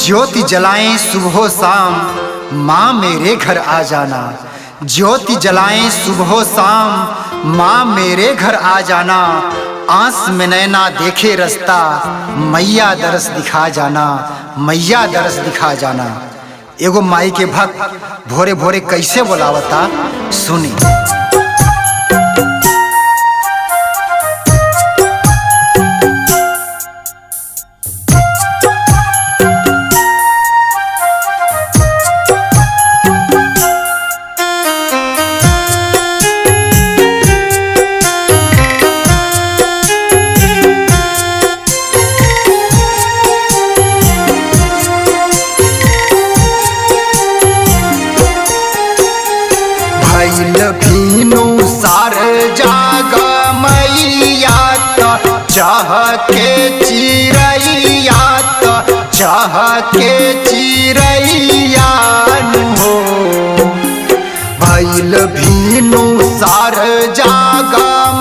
ज्योति जलाएं सुबह शाम, माँ मेरे घर आ जाना। ज्योति जलाएं सुबह शाम, माँ मेरे घर आ जाना। आंस में नैना देखे रास्ता, मैया दरस दिखा जाना, मैया दरस दिखा जाना। एगो माई के भक्त भोरे भोरे कैसे बोलावता सुनी। भीनु सार जाग मैया चाह के चिरैया चाह के चिरैया हो। भैल भीनु सार जाग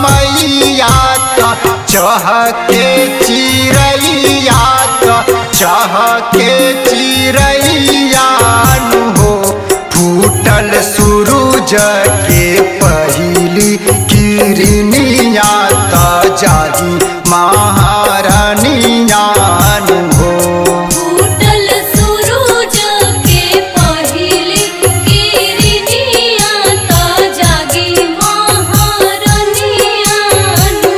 मैया चाह के चिरैया चाह के चिरैया हो। फूटल सूरज के पहली किरनिया जागी महारानिया हो। फूटल सूरज के पहली किरनिया जागी महारानिया हो।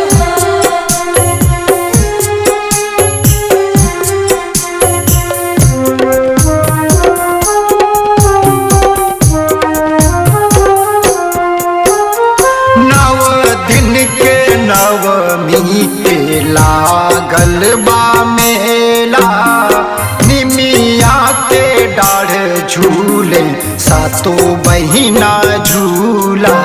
नवमी के लागल बा मेला, निमिया के डाढ़ झूले सातो बहिना झूला।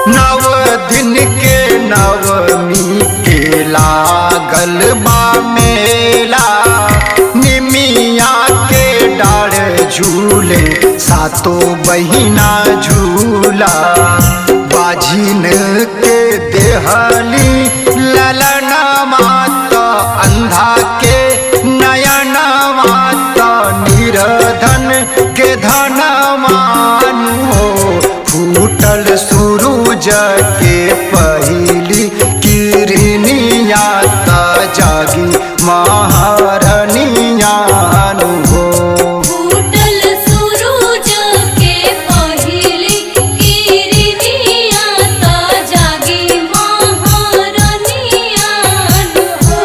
नव दिन के नवमी के लागल बा मेला, निमिया के डाढ़ झूले सातो बहिना झूला। बाझिन के देहली ललना माता, अंधा के नयना माता, निर्धन के धनवान हो। फूटल सूरज के पहली किरनिया जागी महारानिया हो। फूटल सूरज के पहली किरनिया जागी महारानिया हो।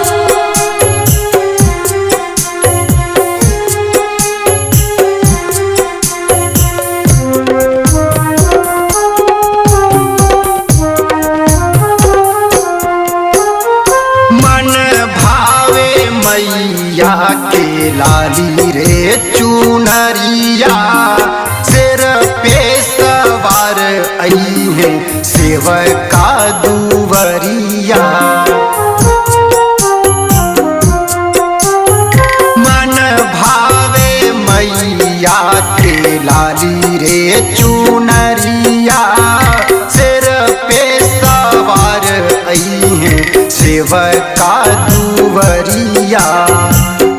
मन भावे मैया के लाली रे चुनरिया, सिर पे सवार आई है सेवका दुवरिया। मन भावे मैया के लाली रे चुनरिया, सिर पे सवार आई है सेवका दुवरिया।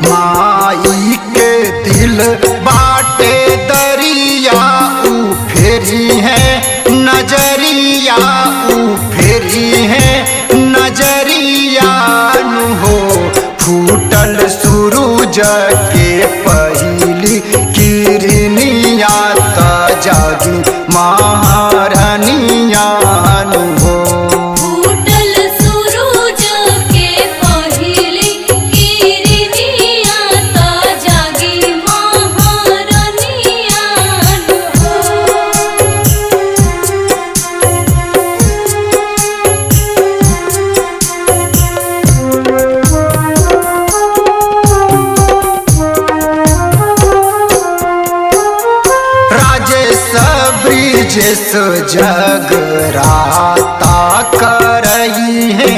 माई के दिल बाटे दरिया, ऊ फेरी है नजरिया, ऊ फेरी है नजरिया हो। फूटल सूरज के पहली किरनिया जागी महारानिया हो। फूटल सूरज के पहली किरनिया जागी महारानिया हो। राजेश ब्रिजेश जगराता करई है,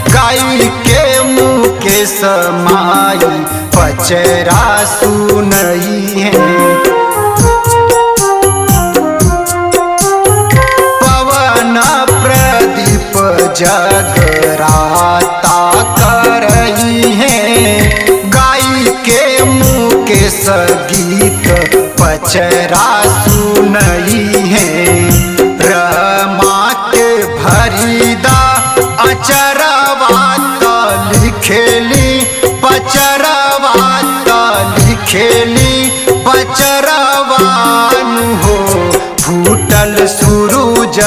गाई के मुँह के समाई पचरा सुनई है। पवन प्रदीप जगराता कर रही हैं। गाई के मुँह के गीत पचरा सुनई हैं। रमा के भरीदा अचरवा त लिखेली पचरवा त लिखेली पचरवान हो। फूटल सूरज